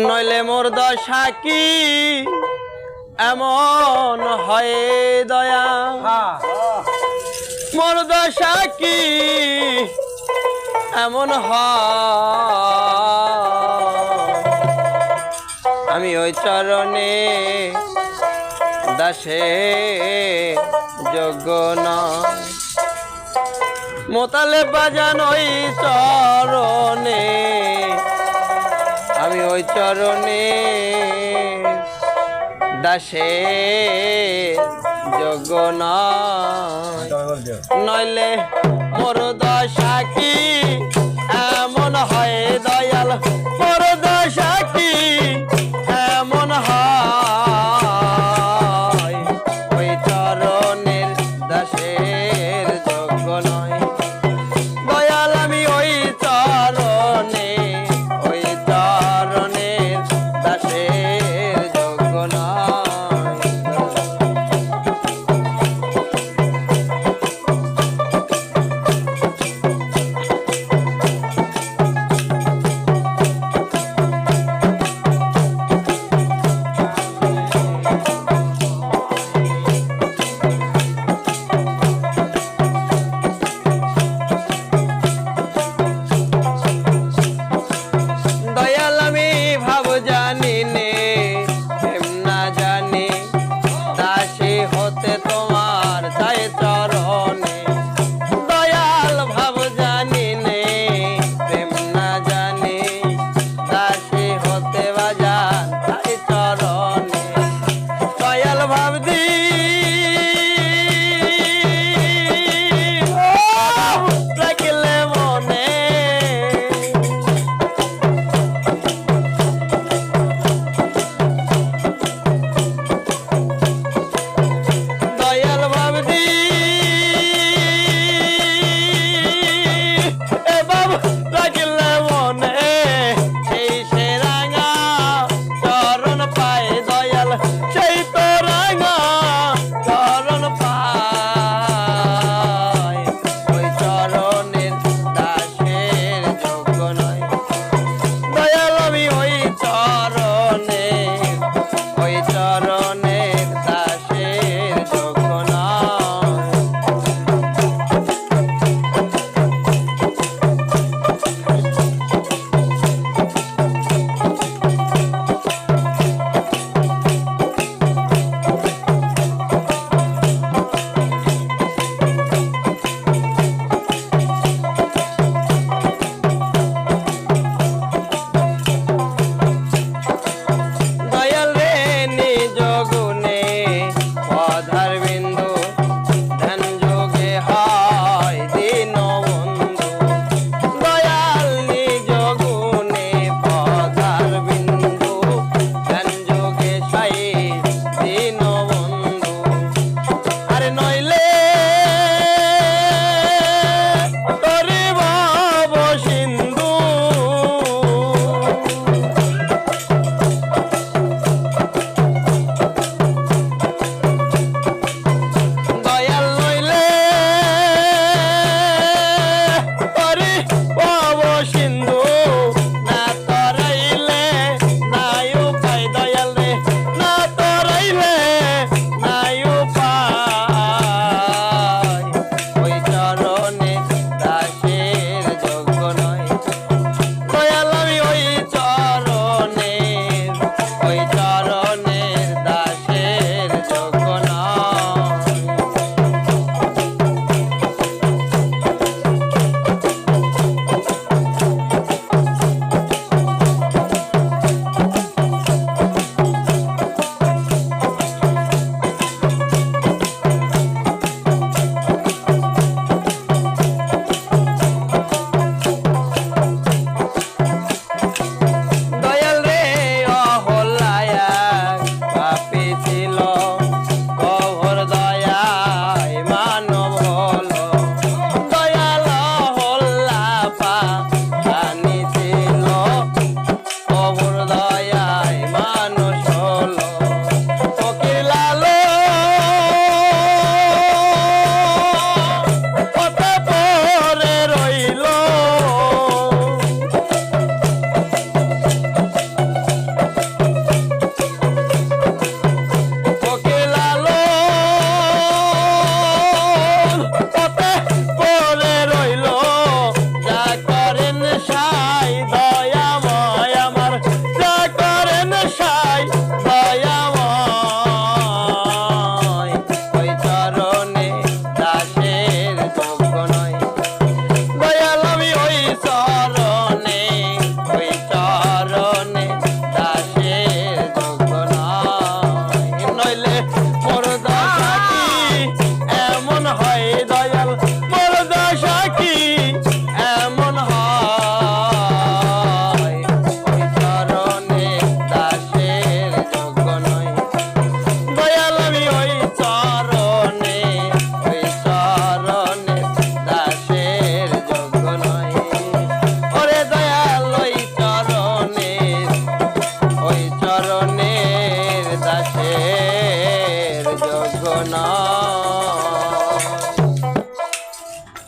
নইলে মোর দশা কি এমন হয় দয়া, মোর দশা কি এমন হয়, আমি ওই চরণে দাসে যোগ্য নয়। মোতালে বাজান ওই চরণে, আমি ওই চরণে দাসে যোগ্য নয়। নইলে মোর দশা কি এমন হয় দয়াল, মোর দশা কি এমন হয়, ওই চরণের দাসের যোগ্য নয়। দয়াল আমি ওই চরণে, ওই চরণের দাসের যোগ্য নয়। দয়াল আমি ভাব জানি নে, প্রেম না জানি, দাসী হতে তোমার চাই চরণে। দয়াল ভাব জানি নে, প্রেম না জানি, দাসী হতে বাজান চাই চরণে। দয়াল ভাব দি রাখিলে মনে, দয়াল ভাবদি এ বাবু রাখিলে মনে, সেই সে রাঙা চরণ পায় দয়াল, সেই তো রাঙা চরণ পায়, ওই চরণের দাসের যোগ্য নয়। দয়াল আমি ওই চরণে, ওই চরণের দাসের যোগ্য নয়। সাই দয়াময় আমার যা করেন সাই দয়াময় ওই চরণে দাসের যোগ্য নয় দয়াল আমি ওই চরণে দাসের যোগ্য নয় নইলে মোর দশা কি এমন হয় দয়াল মোর দশা কি এমন হয় ওই চরণে দাসের যোগ্য নয় দয়াল আমি ওই চরণে দাসের যোগ্য নয় ওরে দয়াল ওই চরণের দাসের যোগ্য নয়।